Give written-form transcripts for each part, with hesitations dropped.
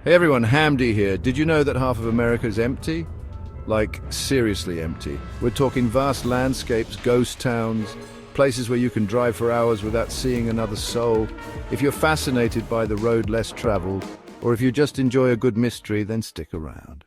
Hey everyone, Hamdi here. Did you know that half of America is empty? Like, seriously empty. We're talking vast landscapes, ghost towns, places where you can drive for hours without seeing another soul. If you're fascinated by the road less traveled, or if you just enjoy a good mystery, then stick around.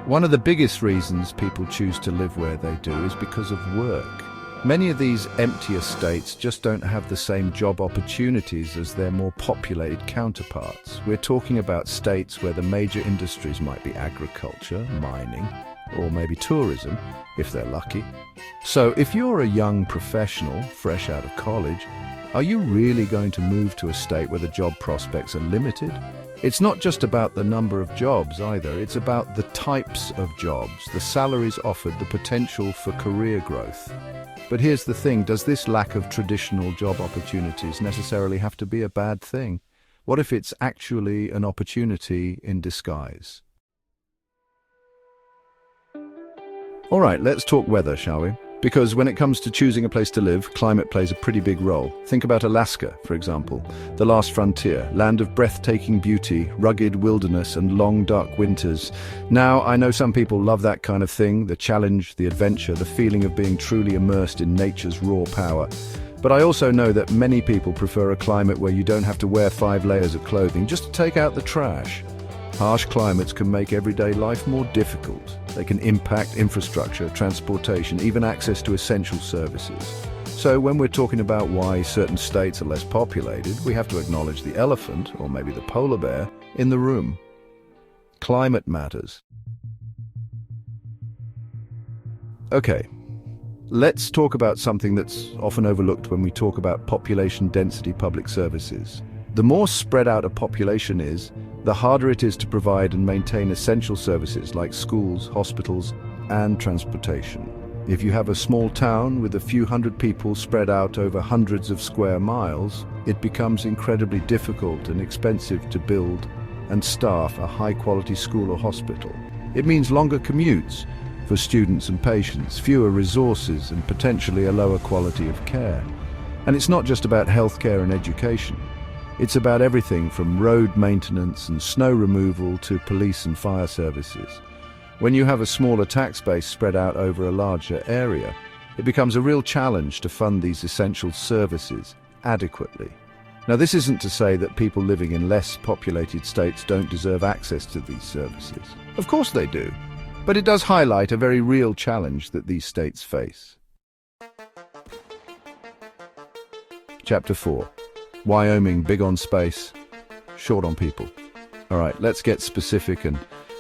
One of the biggest reasons people choose to live where they do is because of work. Many of these empty estates just don't have the same job opportunities as their more populated counterparts. We're talking about states where the major industries might be agriculture, mining, or maybe tourism, if they're lucky. So if you're a young professional, fresh out of college, are you really going to move to a state where the job prospects are limited? It's not just about the number of jobs either, it's about the types of jobs, the salaries offered, the potential for career growth. But here's the thing, does this lack of traditional job opportunities necessarily have to be a bad thing? What if it's actually an opportunity in disguise? All right, let's talk weather, shall we? Because when it comes to choosing a place to live, climate plays a pretty big role. Think about Alaska, for example, the last frontier, land of breathtaking beauty, rugged wilderness and long dark winters. Now, I know some people love that kind of thing, the challenge, the adventure, the feeling of being truly immersed in nature's raw power. But I also know that many people prefer a climate where you don't have to wear 5 layers of clothing just to take out the trash. Harsh climates can make everyday life more difficult. They can impact infrastructure, transportation, even access to essential services. So when we're talking about why certain states are less populated, we have to acknowledge the elephant, or maybe the polar bear, in the room. Climate matters. Okay, let's talk about something that's often overlooked when we talk about population density public services. The more spread out a population is, the harder it is to provide and maintain essential services like schools, hospitals, and transportation. If you have a small town with a few hundred people spread out over hundreds of square miles, it becomes incredibly difficult and expensive to build and staff a high-quality school or hospital. It means longer commutes for students and patients, fewer resources, and potentially a lower quality of care. And it's not just about healthcare and education. It's about everything from road maintenance and snow removal to police and fire services. When you have a smaller tax base spread out over a larger area, it becomes a real challenge to fund these essential services adequately. Now, this isn't to say that people living in less populated states don't deserve access to these services. Of course they do, but it does highlight a very real challenge that these states face. Chapter 4. Wyoming, big on space, short on people. All right, let's get specific and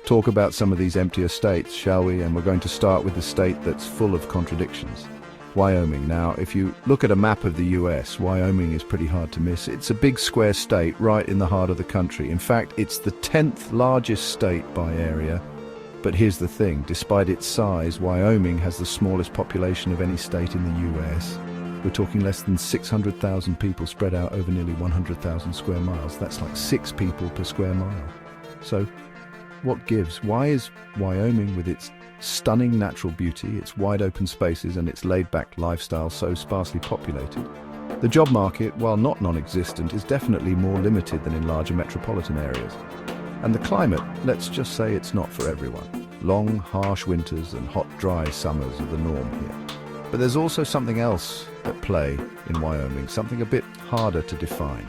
talk about some of these emptier states, shall we? And we're going to start with the state that's full of contradictions. Wyoming. Now, if you look at a map of the US, Wyoming is pretty hard to miss. It's a big square state right in the heart of the country. In fact, it's the 10th largest state by area. But here's the thing, despite its size, Wyoming has the smallest population of any state in the US. We're talking less than 600,000 people spread out over nearly 100,000 square miles. That's like 6 people per square mile. So, what gives? Why is Wyoming, with its stunning natural beauty, its wide open spaces and its laid-back lifestyle, so sparsely populated? The job market, while not non-existent, is definitely more limited than in larger metropolitan areas. And the climate, let's just say it's not for everyone. Long, harsh winters and hot, dry summers are the norm here. But there's also something else at play in Wyoming, something a bit harder to define.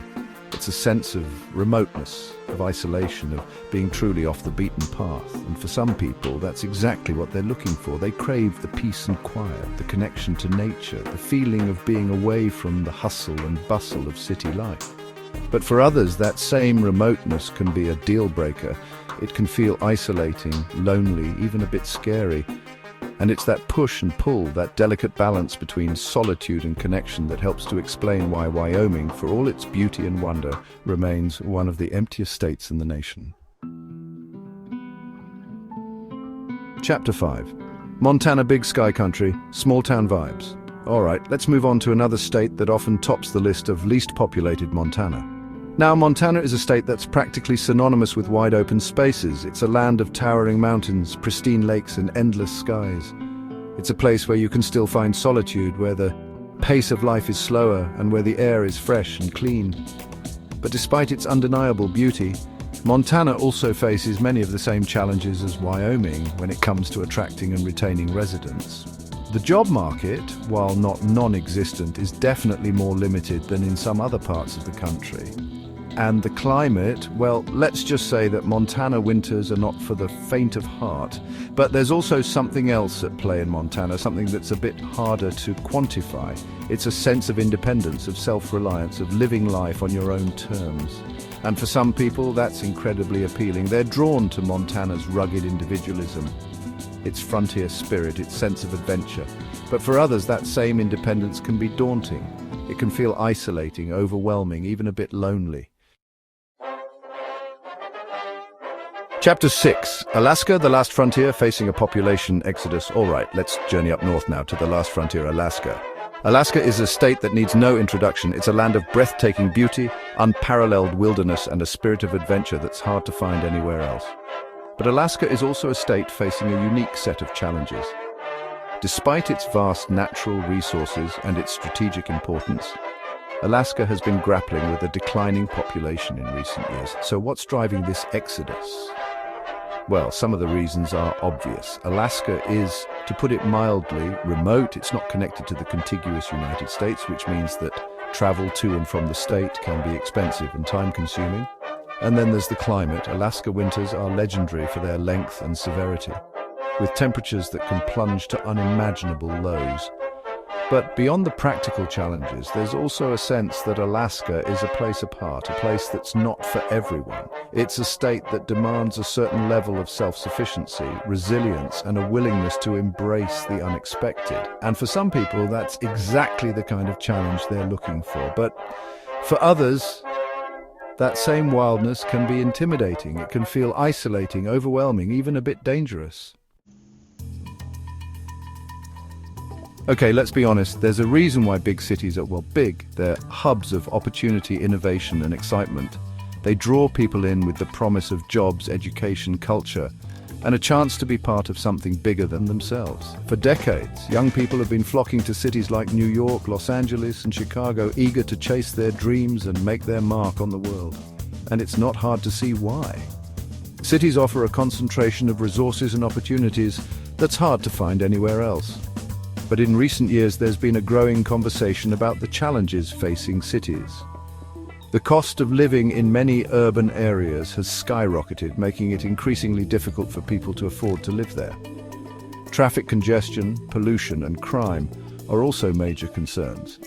It's a sense of remoteness, of isolation, of being truly off the beaten path. And for some people, that's exactly what they're looking for. They crave the peace and quiet, the connection to nature, the feeling of being away from the hustle and bustle of city life. But for others, that same remoteness can be a deal breaker. It can feel isolating, lonely, even a bit scary. And it's that push and pull, that delicate balance between solitude and connection that helps to explain why Wyoming, for all its beauty and wonder, remains one of the emptiest states in the nation. Chapter 5. Montana, big sky country, small town vibes. All right, let's move on to another state that often tops the list of least populated, Montana. Now, Montana is a state that's practically synonymous with wide open spaces. It's a land of towering mountains, pristine lakes, and endless skies. It's a place where you can still find solitude, where the pace of life is slower, and where the air is fresh and clean. But despite its undeniable beauty, Montana also faces many of the same challenges as Wyoming when it comes to attracting and retaining residents. The job market, while not non-existent, is definitely more limited than in some other parts of the country. And the climate, well, let's just say that Montana winters are not for the faint of heart. But there's also something else at play in Montana, something that's a bit harder to quantify. It's a sense of independence, of self-reliance, of living life on your own terms. And for some people, that's incredibly appealing. They're drawn to Montana's rugged individualism, its frontier spirit, its sense of adventure. But for others, that same independence can be daunting. It can feel isolating, overwhelming, even a bit lonely. Chapter 6. Alaska, the last frontier, facing a population exodus. All right, let's journey up north now to the last frontier, Alaska. Alaska is a state that needs no introduction. It's a land of breathtaking beauty, unparalleled wilderness, and a spirit of adventure that's hard to find anywhere else. But Alaska is also a state facing a unique set of challenges. Despite its vast natural resources and its strategic importance, Alaska has been grappling with a declining population in recent years. So what's driving this exodus? Well, some of the reasons are obvious. Alaska is, to put it mildly, remote. It's not connected to the contiguous United States, which means that travel to and from the state can be expensive and time-consuming. And then there's the climate. Alaska winters are legendary for their length and severity, with temperatures that can plunge to unimaginable lows. But beyond the practical challenges, there's also a sense that Alaska is a place apart, a place that's not for everyone. It's a state that demands a certain level of self-sufficiency, resilience, and a willingness to embrace the unexpected. And for some people, that's exactly the kind of challenge they're looking for. But for others, that same wildness can be intimidating. It can feel isolating, overwhelming, even a bit dangerous. Okay, let's be honest, there's a reason why big cities are, well, big. They're hubs of opportunity, innovation, and excitement. They draw people in with the promise of jobs, education, culture, and a chance to be part of something bigger than themselves. For decades, young people have been flocking to cities like New York, Los Angeles, and Chicago, eager to chase their dreams and make their mark on the world. And it's not hard to see why. Cities offer a concentration of resources and opportunities that's hard to find anywhere else. But in recent years, there's been a growing conversation about the challenges facing cities. The cost of living in many urban areas has skyrocketed, making it increasingly difficult for people to afford to live there. Traffic congestion, pollution, and crime are also major concerns.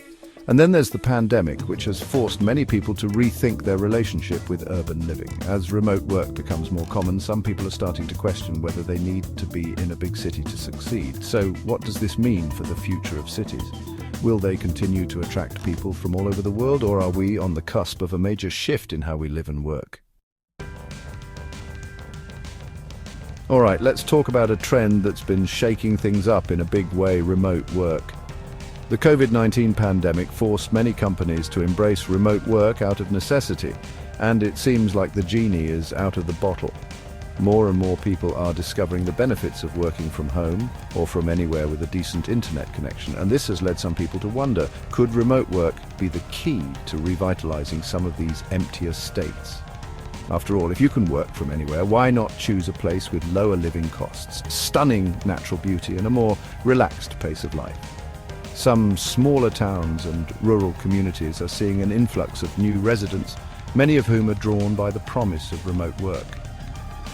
And then there's the pandemic, which has forced many people to rethink their relationship with urban living. As remote work becomes more common, some people are starting to question whether they need to be in a big city to succeed. So what does this mean for the future of cities? Will they continue to attract people from all over the world, or are we on the cusp of a major shift in how we live and work? All right, let's talk about a trend that's been shaking things up in a big way: remote work. The COVID-19 pandemic forced many companies to embrace remote work out of necessity, and it seems like the genie is out of the bottle. More and more people are discovering the benefits of working from home or from anywhere with a decent internet connection, and this has led some people to wonder, could remote work be the key to revitalizing some of these emptier states? After all, if you can work from anywhere, why not choose a place with lower living costs, stunning natural beauty, and a more relaxed pace of life? Some smaller towns and rural communities are seeing an influx of new residents, many of whom are drawn by the promise of remote work.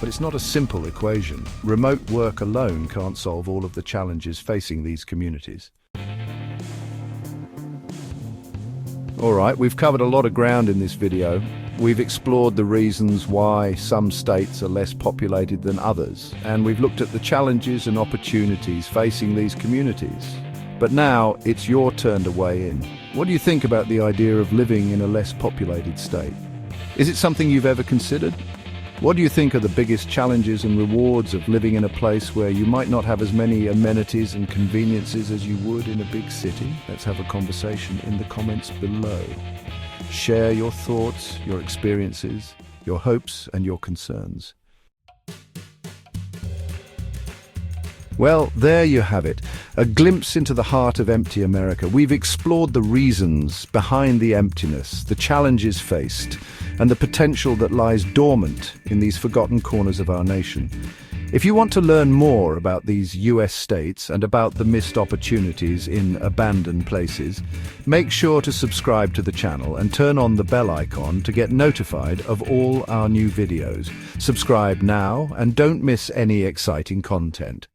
But it's not a simple equation. Remote work alone can't solve all of the challenges facing these communities. All right, we've covered a lot of ground in this video. We've explored the reasons why some states are less populated than others, and we've looked at the challenges and opportunities facing these communities. But now it's your turn to weigh in. What do you think about the idea of living in a less populated state? Is it something you've ever considered? What do you think are the biggest challenges and rewards of living in a place where you might not have as many amenities and conveniences as you would in a big city? Let's have a conversation in the comments below. Share your thoughts, your experiences, your hopes and your concerns. Well, there you have it, a glimpse into the heart of empty America. We've explored the reasons behind the emptiness, the challenges faced, and the potential that lies dormant in these forgotten corners of our nation. If you want to learn more about these US states and about the missed opportunities in abandoned places, make sure to subscribe to the channel and turn on the bell icon to get notified of all our new videos. Subscribe now and don't miss any exciting content.